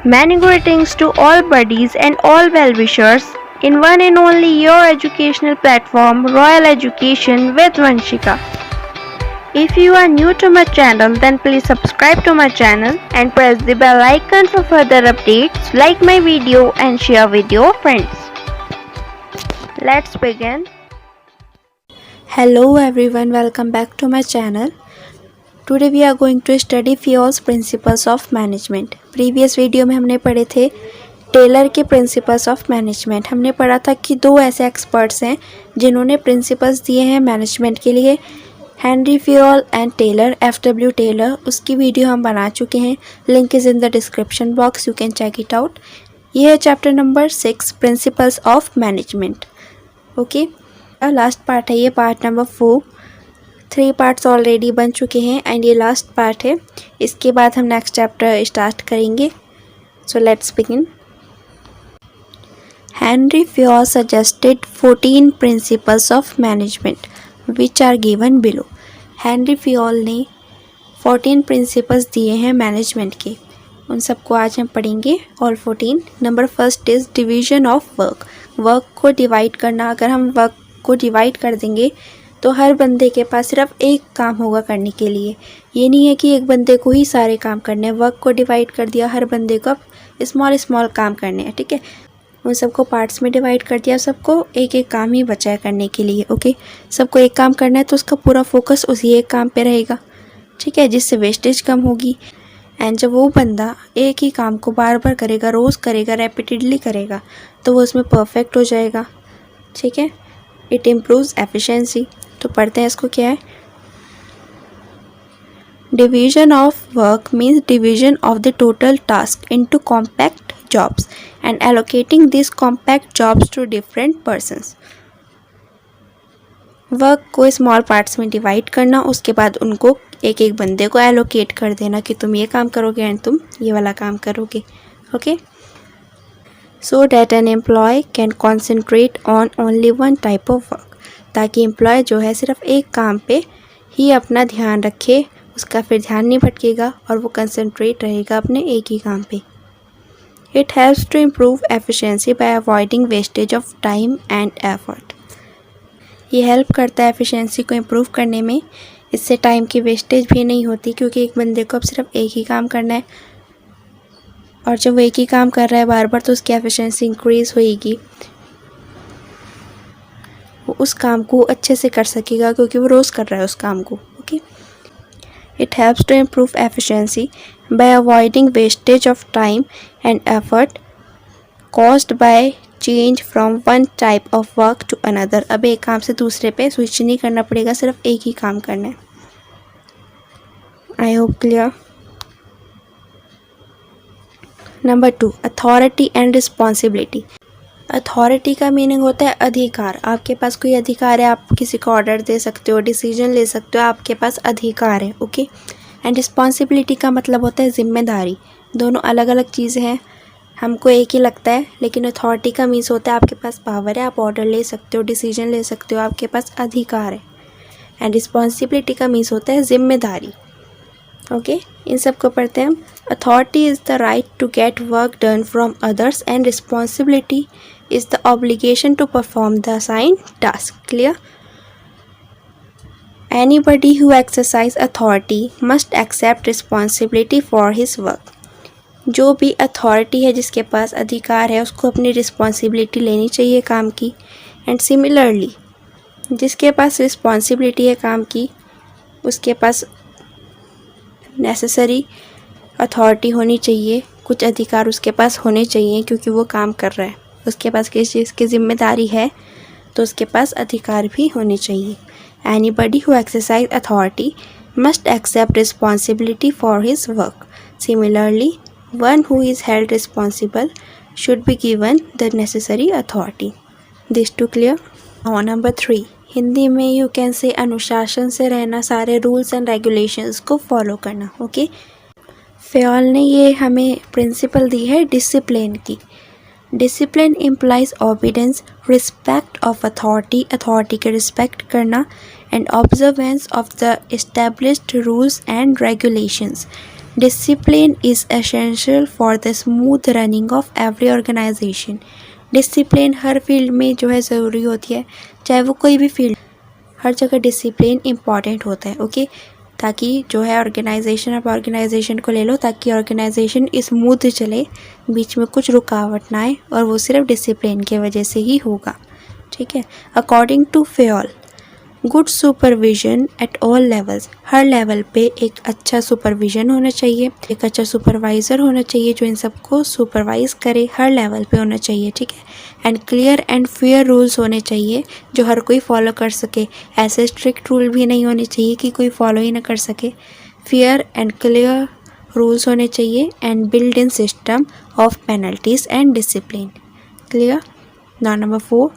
Many greetings to all buddies and all well-wishers in one and only your educational platform, Royal Education with Vanshika. If you are new to my channel, then please subscribe to my channel and press the bell icon for further updates. Like my video and share with your friends. Let's begin. Hello everyone, welcome back to my channel. Today we are going to study FIOL's Principles of Management. Previous video में हमने पढ़े थे Taylor के principles of management. हमने पढ़ा था कि दो ऐसे एक्सपर्ट्स हैं जिन्होंने प्रिंसिपल्स दिए हैं मैनेजमेंट के लिए, Henri Fayol and Taylor, F W. Taylor. उसकी वीडियो हम बना चुके हैं, link is in the description box, you can check it out. ये है chapter number 6, principles of management. Okay, last part है ये, पार्ट नंबर 4। 3 पार्ट्स ऑलरेडी बन चुके हैं एंड ये लास्ट पार्ट है। इसके बाद हम नेक्स्ट चैप्टर स्टार्ट करेंगे। So let's begin. Henri Fayol suggested 14 principles of management which are given below. Henri Fayol ने 14 प्रिंसिपल्स दिए हैं मैनेजमेंट के, उन सबको आज हम पढ़ेंगे, all 14। Number first is division of work. Work को डिवाइड करना। अगर हम वर्क को डिवाइड कर देंगे तो हर बंदे के पास सिर्फ एक काम होगा करने के लिए। ये नहीं है कि एक बंदे को ही सारे काम करने हैं। वर्क को डिवाइड कर दिया, हर बंदे को स्मॉल स्मॉल काम करने हैं, ठीक है। उन सबको पार्ट्स में डिवाइड कर दिया, सबको एक एक काम ही बचा है करने के लिए। ओके, सबको एक काम करना है तो उसका पूरा फोकस उसी एक काम पे रहेगा, ठीक है, जिससे वेस्टेज कम होगी। एंड जब वो बंदा एक ही काम को बार बार करेगा, रोज़ करेगा, रेपिटेडली करेगा, तो वो उसमें परफेक्ट हो जाएगा, ठीक है। It improves efficiency. तो पढ़ते हैं इसको क्या है। Division of work means division of the total task into compact jobs and allocating this compact jobs to different persons. Work को स्मॉल पार्ट्स में डिवाइड करना, उसके बाद उनको एक एक बंदे को एलोकेट कर देना कि तुम ये काम करोगे एंड तुम ये वाला काम करोगे। Okay, so that an employee can concentrate on only one type of work, ताकि एम्प्लॉय जो है सिर्फ एक काम पे ही अपना ध्यान रखे, उसका फिर ध्यान नहीं भटकेगा और वो कंसंट्रेट रहेगा अपने एक ही काम पे। It helps to improve efficiency by avoiding wastage of time and effort. ये हेल्प करता है एफिशिएंसी को इम्प्रूव करने में, इससे टाइम की वेस्टेज भी नहीं होती, क्योंकि एक बंदे को अब सिर्फ एक ही काम करना है और जब वो एक ही काम कर रहा है बार बार तो उसकी एफिशिएंसी इंक्रीज़ होएगी, वो उस काम को अच्छे से कर सकेगा क्योंकि वो रोज़ कर रहा है उस काम को। Okay, it helps to improve efficiency by avoiding wastage of time and effort caused by change from one type of work to another. अब एक काम से दूसरे पे स्विच नहीं करना पड़ेगा, सिर्फ एक ही काम करना है। I hope clear. Number 2, authority and responsibility. Authority का मीनिंग होता है अधिकार। आपके पास कोई अधिकार है, आप किसी को ऑर्डर दे सकते हो, डिसीजन ले सकते हो, आपके पास अधिकार है। ओके, एंड रिस्पॉन्सिबिलिटी का मतलब होता है जिम्मेदारी। दोनों अलग अलग चीज़ें हैं, हमको एक ही लगता है, लेकिन अथॉरिटी का मीन्स होता है आपके पास पावर है, आप ऑर्डर ले सकते हो, डिसीजन ले सकते हो, आपके पास अधिकार है। एंड रिस्पॉन्सिबिलिटी का मीन्स होता है जिम्मेदारी। ओके, इन सब को पढ़ते हैं हम। Authority is the right to get work done from others and responsibility is the obligation to perform the assigned task. Clear? Anybody who exercise authority must accept responsibility for his work. जो भी authority है, जिसके पास अधिकार है, उसको अपनी responsibility लेनी चाहिए काम की। एंड सिमिलरली जिसके पास रिस्पॉन्सिबिलिटी है काम की, उसके पास नेसेसरी अथॉरिटी होनी चाहिए, कुछ अधिकार उसके पास होने चाहिए, क्योंकि वो काम कर रहा है, उसके पास किस चीज़ की जिम्मेदारी है तो उसके पास अधिकार भी होने चाहिए। Anybody who exercise authority must accept responsibility for his work. Similarly one who is held responsible should be given the necessary authority. This to clear. और नंबर 3, हिंदी में यू कैन से अनुशासन से रहना, सारे रूल्स एंड रेगुलेशंस को follow करना। Okay, Fayol ने ये हमें प्रिंसिपल दी है डिसिप्लिन की। Discipline implies obedience, respect of authority, authority के रिस्पेक्ट करना, and observance of the established rules and regulations. Discipline is essential for the smooth running of every organisation. Discipline हर field में जो है ज़रूरी होती है, चाहे वो कोई भी फील्ड, हर जगह डिसिप्लिन इम्पॉर्टेंट होता है। ओके, ताकि जो है ऑर्गेनाइजेशन, आप ऑर्गेनाइजेशन को ले लो ताकि ऑर्गेनाइजेशन स्मूथ चले, बीच में कुछ रुकावट ना आए, और वो सिर्फ डिसिप्लिन की वजह से ही होगा। ठीक है। According to Fayol, good supervision at all levels, हर लेवल पे एक अच्छा सुपरविजन होना चाहिए, एक अच्छा सुपरवाइज़र होना चाहिए जो इन सबको सुपरवाइज करे, हर लेवल पे होना चाहिए। ठीक है। And clear and fair rules होने चाहिए जो हर कोई फॉलो कर सके। ऐसे स्ट्रिक्ट रूल भी नहीं होने चाहिए कि कोई फॉलो ही ना कर सके। फेयर एंड क्लियर रूल्स होने चाहिए and build in system of penalties and discipline. Clear. Now number 4,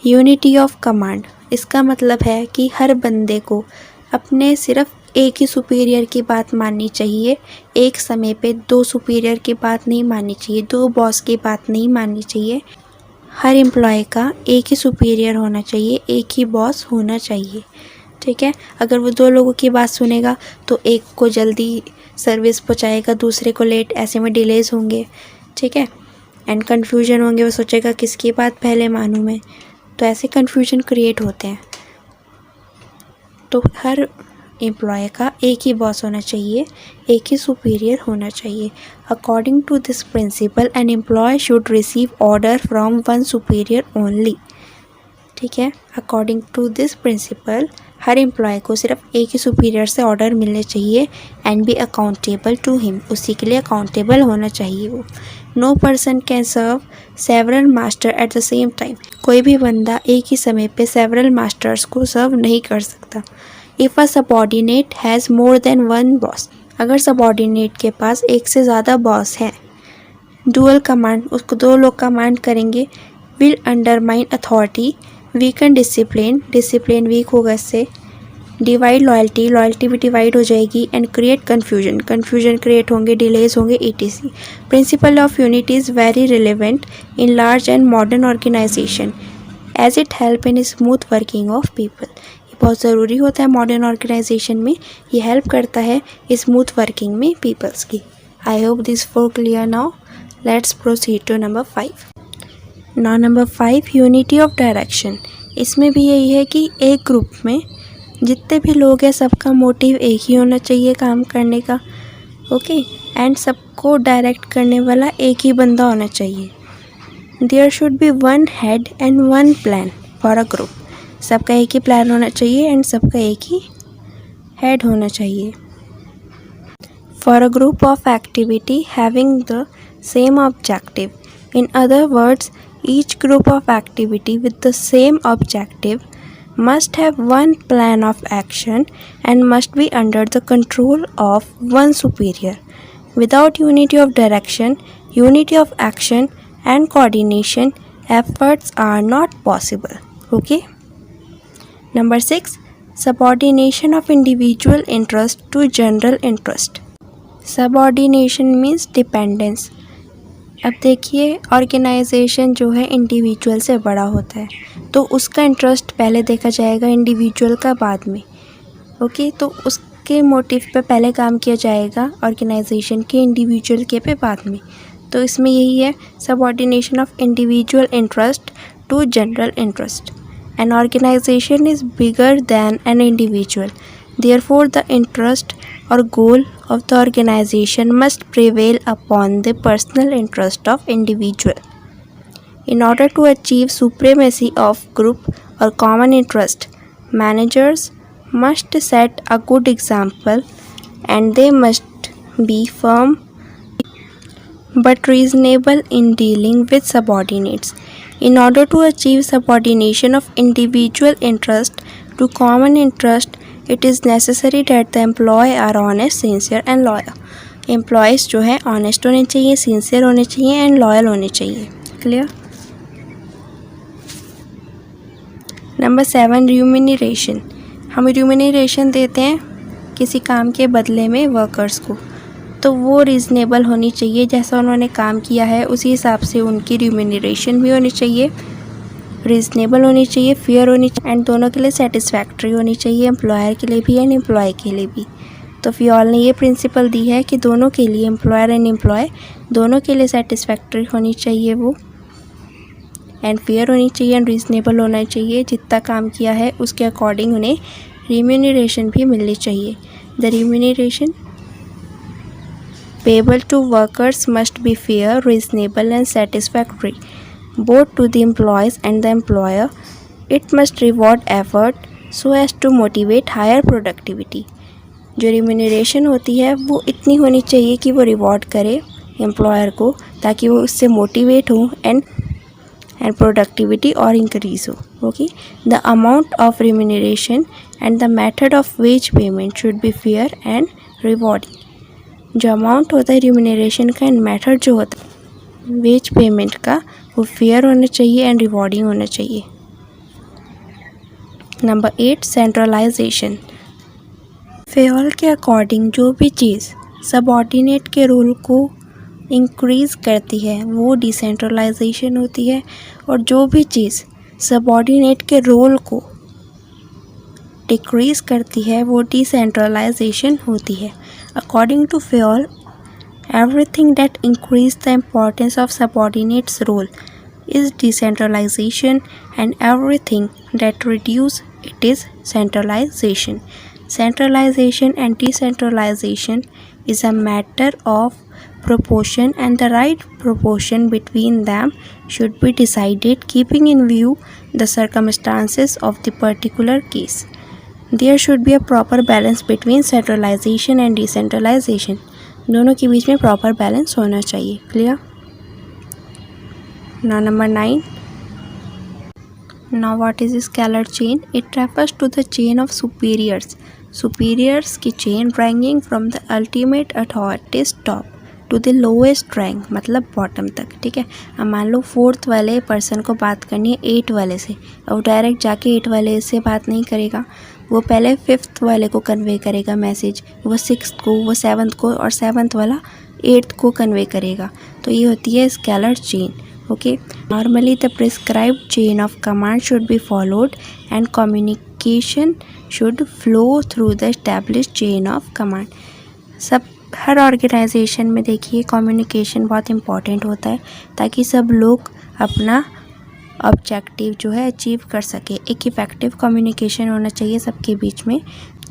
unity of command. इसका मतलब है कि हर बंदे को अपने सिर्फ एक ही सुपीरियर की बात माननी चाहिए, एक समय पे दो सुपीरियर की बात नहीं माननी चाहिए, दो बॉस की बात नहीं माननी चाहिए। हर एम्प्लॉय का एक ही सुपीरियर होना चाहिए, एक ही बॉस होना चाहिए। ठीक है। अगर वो दो लोगों की बात सुनेगा तो एक को जल्दी सर्विस पहुंचाएगा, दूसरे को लेट, ऐसे में डिलेज होंगे। ठीक है। एंड कन्फ्यूजन होंगे, वो सोचेगा किसकी बात पहले मानूं मैं, तो ऐसे कन्फ्यूजन क्रिएट होते हैं। तो हर एम्प्लॉय का एक ही बॉस होना चाहिए, एक ही सुपीरियर होना चाहिए। According to this principle an employee should receive order from one superior only. ठीक है। अकॉर्डिंग टू दिस प्रिंसिपल हर एम्प्लॉय को सिर्फ एक ही सुपीरियर से ऑर्डर मिलने चाहिए and be accountable to him, उसी के लिए अकाउंटेबल होना चाहिए वो। No person can serve several master at the same time, कोई भी बंदा एक ही समय पे सेवरल मास्टर्स को सर्व नहीं कर सकता। If a subordinate has more than one boss, अगर सबॉर्डिनेट के पास एक से ज़्यादा बॉस हैं, डुअल कमांड, उसको दो लोग कमांड करेंगे, will undermine authority, weaken discipline, discipline weak होगा इससे, डिवाइड लॉयल्टी, लॉयल्टी भी डिवाइड हो जाएगी, and create confusion, confusion create होंगे, डिलेज होंगे, etc. Principle of unity is very relevant in large and modern organisation as it help in smooth working of people. ये बहुत ज़रूरी होता है मॉडर्न ऑर्गेनाइजेशन में, ये हेल्प करता है स्मूथ वर्किंग में पीपल्स की। I hope this for clear now. Let's proceed to number 5। Now number 5, unity of direction. इसमें भी यही है कि एक ग्रुप में जितने भी लोग हैं सबका मोटिव एक ही होना चाहिए काम करने का। ओके। एंड सबको डायरेक्ट करने वाला एक ही बंदा होना चाहिए। There should be one head and one plan for a group, सबका एक ही प्लान होना चाहिए एंड सबका एक ही हेड होना चाहिए। For a group of activity having the same objective, in other words each group of activity with the same objective must have one plan of action and must be under the control of one superior. Without unity of direction, unity of action and coordination efforts are not possible. Okay. Number 6, subordination of individual interest to general interest. Subordination means dependence. अब देखिए organisation जो है individual से बड़ा होता है, तो उसका इंटरेस्ट पहले देखा जाएगा, इंडिविजुअल का बाद में। ओके। तो उसके मोटिव पे पहले काम किया जाएगा ऑर्गेनाइजेशन के, इंडिविजुअल के पे बाद में। तो इसमें यही है, subordination of individual interest to general interest. An organisation is bigger than an individual, therefore the interest or goal of the organization must prevail upon the personal interest of individual. In order to achieve supremacy of group or common interest, managers must set a good example and they must be firm but reasonable in dealing with subordinates. In order to achieve subordination of individual interest to common interest, it is necessary that the employee are honest, sincere and loyal. Employees जो है honest होने चाहिए, sincere होने चाहिए and loyal होने चाहिए। Clear? Number 7, remuneration. हम remuneration देते हैं किसी काम के बदले में वर्कर्स को, तो वो रीज़नेबल होनी चाहिए, जैसा उन्होंने काम किया है उसी हिसाब से उनकी remuneration भी होनी चाहिए। रीजनेबल होनी चाहिए, फेयर होनी चाहिए एंड दोनों के लिए सेटिस्फैक्ट्री होनी चाहिए, एम्प्लॉयर के लिए भी एंड एम्प्लॉय के लिए भी। तो फियोल ने ये प्रिंसिपल दी है कि दोनों के लिए, एम्प्लॉयर एंड एम्प्लॉय दोनों के लिए सेटिस्फैक्ट्री होनी चाहिए वो, एंड फेयर होनी चाहिए एंड रीजनेबल होना चाहिए। जितना काम किया है उसके अकॉर्डिंग उन्हें रिम्यूनरेशन भी मिलनी चाहिए। The remuneration payable to workers must be fair, reasonable and satisfactory both to the employees and the employer. It must reward effort so as to motivate higher productivity. जो रिम्यूनरेशन होती है वो इतनी होनी चाहिए कि वो रिवॉर्ड करे एम्प्लॉयर को, ताकि वो उससे मोटिवेट हो एंड प्रोडक्टिविटी और इंक्रीज हो। Okay, the amount of remuneration and the method of ways payment should be fair and rewarding. जो अमाउंट होता है रिम्यूनरेशन का एंड मेथड जो होता है वेज पेमेंट का, वो फेयर होना चाहिए एंड रिवॉर्डिंग होना चाहिए। Number 8, centralisation. फेयोल के अकॉर्डिंग जो भी चीज़ सबऑर्डिनेट के रोल को इंक्रीज़ करती है वो डिसेंट्रलाइजेशन होती है, और जो भी चीज़ सबऑर्डिनेट के रोल को डिक्रीज़ करती है वो डिसेंट्रलाइजेशन होती है। According to Fayol, everything that increase the importance of subordinates role is decentralization and everything that reduce it is centralization. Centralization and decentralization is a matter of proportion and the right proportion between them should be decided keeping in view the circumstances of the particular case. There should be a proper balance between centralization and decentralization. दोनों के बीच में proper balance होना चाहिए। Clear? Now number 9, now what is scalar chain? It refers to the chain of superiors की chain ranking from the ultimate authorities top to the lowest rank, मतलब bottom तक। ठीक है, अब मान लो 4th वाले पर्सन को बात करनी है 8 वाले से, और डायरेक्ट जाके 8 वाले से बात नहीं करेगा, वो पहले 5th वाले को कन्वे करेगा मैसेज, वो 6th को, वो 7th को, और 7th वाला 8th को कन्वे करेगा। तो ये होती है scalar chain. Okay, normally the prescribed chain of command should be followed and communication should flow through the established chain of command. हर ऑर्गेनाइजेशन में देखिए कम्युनिकेशन बहुत इम्पॉर्टेंट होता है, ताकि सब लोग अपना ऑब्जेक्टिव जो है अचीव कर सके। एक इफ़ेक्टिव कम्युनिकेशन होना चाहिए सबके बीच में,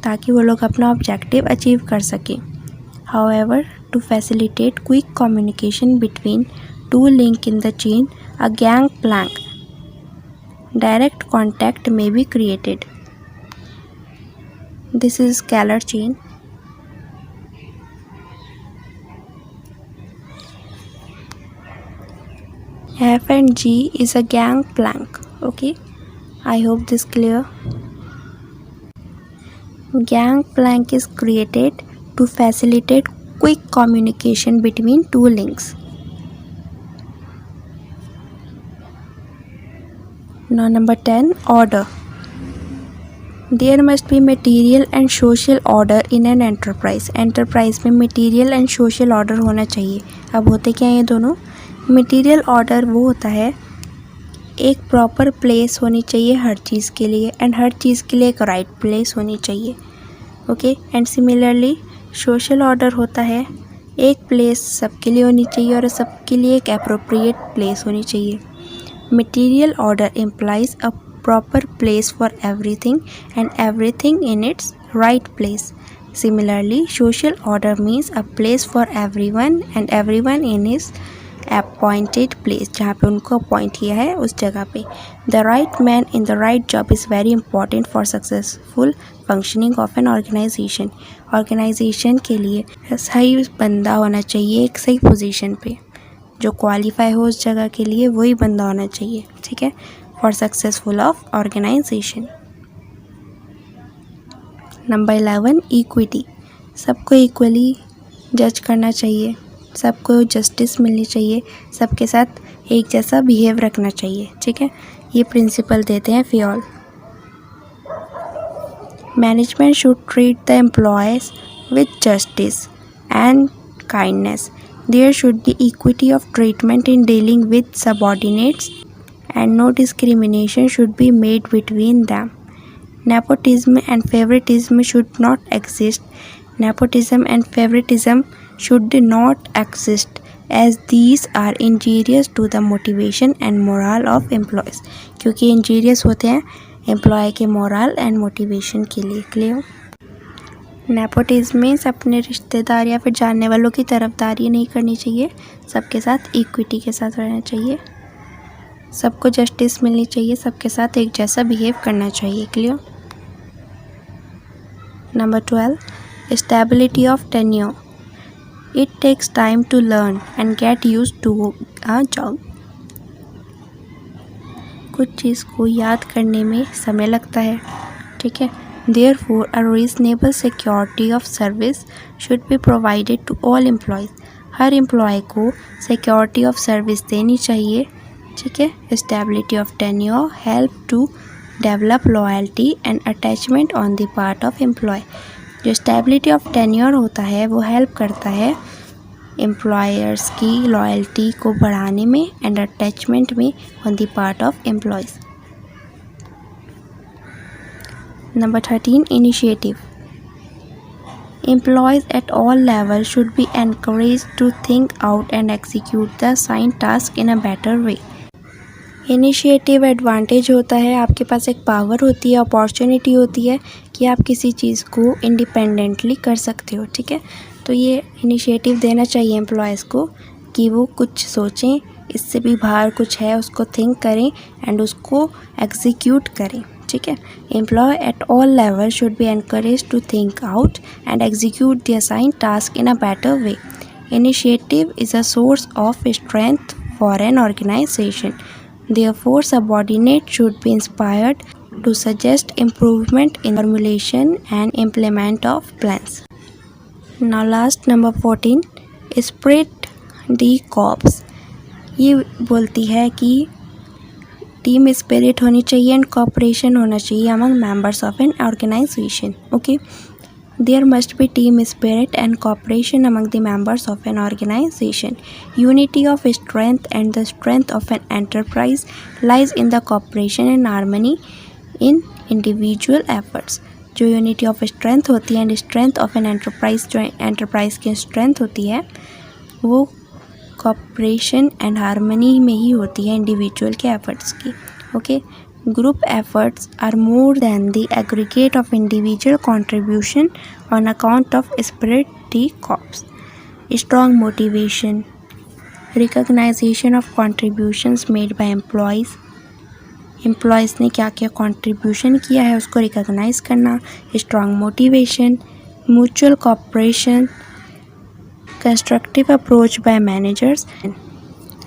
ताकि वो लोग अपना ऑब्जेक्टिव अचीव कर सकें। However, to facilitate quick communication between two link in the chain, a gangplank direct contact may be created. This is scalar chain. F and G is a gangplank. Okay, I hope this clear. Gangplank is created to facilitate quick communication between two links. Now number 10, order. There must be material and social order in an enterprise. Enterprise में material and social order होना चाहिए। अब होते क्या हैं ये दोनों? Material order वो होता है, एक प्रॉपर प्लेस होनी चाहिए हर चीज़ के लिए, एंड हर चीज़ के लिए एक राइट प्लेस होनी चाहिए। Okay, and similarly social order होता है, एक प्लेस सबके लिए होनी चाहिए और सबके लिए एक अप्रोप्रिएट प्लेस होनी चाहिए। Material order implies a proper place for everything and everything in its right place. Similarly social order means a place for everyone and everyone in is appointed place, जहाँ पे उनको अपॉइंट किया है उस जगह पे। The right man in the right job is very important for successful functioning of an organisation. Organisation के लिए सही बंदा होना चाहिए एक सही पोजीशन पे, जो क्वालिफाई हो उस जगह के लिए वही बंदा होना चाहिए। ठीक है, for successful of organisation. Number 11, equity. सबको इक्वली जज करना चाहिए, सबको जस्टिस मिलनी चाहिए, सबके साथ एक जैसा बिहेव रखना चाहिए। ठीक है, ये प्रिंसिपल देते हैं Fayol. Management should treat the employees with justice and kindness. There should be equity of treatment in dealing with subordinates and no discrimination should be made between them. Nepotism and favoritism should not exist. Nepotism and favoritism should not exist as these are injurious to the motivation and morale of employees. क्योंकि injurious होते हैं employ के moral and motivation के लिए. Clear? Nepotism means अपने रिश्तेदार या फिर जानने वालों की तरफदारी नहीं करनी चाहिए. सबके साथ इक्विटी के साथ रहना चाहिए. सबको जस्टिस मिलनी चाहिए. सबके साथ एक जैसा बिहेव करना चाहिए. Clear? Number 12, stability of tenure. It takes time to learn and get used to a job. कुछ चीज़ को याद करने में समय लगता है. ठीक है. Therefore, a reasonable security of service should be provided to all employees. हर एम्प्लॉय को सिक्योरिटी ऑफ सर्विस देनी चाहिए. ठीक है. Stability of tenure help to develop loyalty and attachment on the part of employee. जो स्टेबिलिटी ऑफ टेन्योर होता है वो हेल्प करता है एम्प्लॉयर्स की लॉयल्टी को बढ़ाने में एंड अटैचमेंट में on the part of employees. Number 13, initiative. Employees at all levels should be encouraged to think out and execute the assigned task in a better way. Initiative advantage होता है. आपके पास एक power होती है, opportunity होती है कि आप किसी चीज़ को इंडिपेंडेंटली कर सकते हो. ठीक है. तो ये इनिशिएटिव देना चाहिए एम्प्लॉयज़ को कि वो कुछ सोचें, इससे भी बाहर कुछ है उसको थिंक करें एंड उसको एग्जीक्यूट करें. ठीक है. Employee at all level should be encourage to think out and execute the assigned task in a better way. Initiative is a source of strength for an organisation. Therefore, subordinates should be inspired to suggest improvement in formulation and implement of plans. Now last, number 14, spirit the corps. ये बोलती है कि team spirit होनी चाहिए and cooperation होना चाहिए among members of an organisation. Okay. There must be team spirit and cooperation among the members of an organization. Unity of strength and the strength of an enterprise lies in the cooperation and harmony in individual efforts. जो unity of strength होती है and strength of an enterprise, जो enterprise की strength होती है वो cooperation and harmony में ही होती है इंडिविजुअल के एफर्ट्स की. Okay. Group efforts are more than the aggregate of individual contribution on account of spirit the corps. Strong motivation, recognition of contributions made by employees. Employees ने क्या क्या contribution किया है उसको recognize करना. Strong motivation, mutual cooperation, constructive approach by managers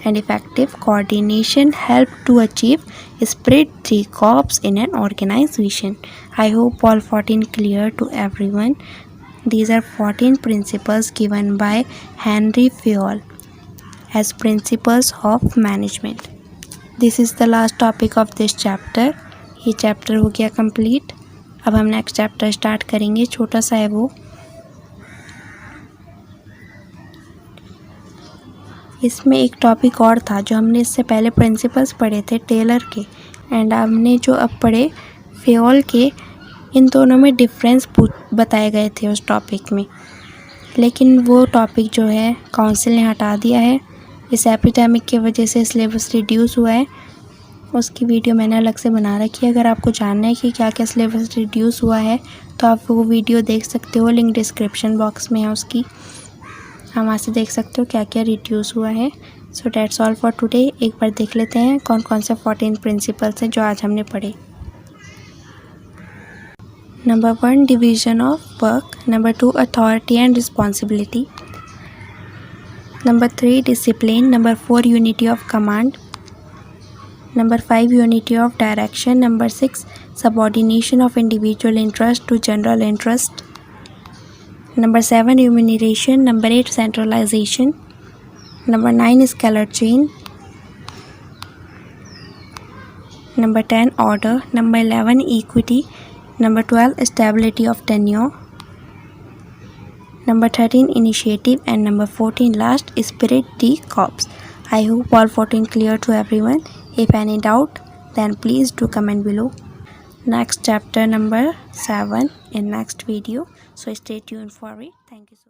and effective coordination help to achieve spirit the corps in an organization. I hope all 14 clear to everyone. These are 14 principles given by Henry Fayol as principles of management. This is the last topic of this chapter. ये chapter हो गया complete. अब हम next chapter start करेंगे. छोटा सा है वो. इसमें एक टॉपिक और था जो हमने इससे पहले प्रिंसिपल्स पढ़े थे टेलर के एंड हमने जो अब पढ़े फेयोल के. इन दोनों में डिफरेंस बताए गए थे उस टॉपिक में, लेकिन वो टॉपिक जो है काउंसिल ने हटा दिया है. इस एपिडेमिक की वजह से सिलेबस रिड्यूस हुआ है. उसकी वीडियो मैंने अलग से बना रखी है. अगर आपको जानना है कि क्या क्या सिलेबस रिड्यूस हुआ है तो आप वो वीडियो देख सकते हो. लिंक डिस्क्रिप्शन बॉक्स में है उसकी. हम वहाँ से देख सकते हो क्या क्या रिड्यूस हुआ है. सो डैट्स ऑल फॉर टुडे. एक बार देख लेते हैं कौन कौन से 14 प्रिंसिपल्स हैं जो आज हमने पढ़े. Number 1, division of work. Number 2, authority and responsibility. Number 3, discipline. Number 4, unity of command. Number 5, unity of direction. Number 6, subordination of individual interest to general interest. Number 7, remuneration. Number 8, centralization. Number 9, scalar chain. Number 10, order. Number 11, equity. Number 12, stability of tenure. Number 13, initiative. And number 14, last, spirit the corps. I hope all 14 clear to everyone. If any doubt, then please do comment below. Next chapter number 7 in next video. So stay tuned for it. Thank you so much.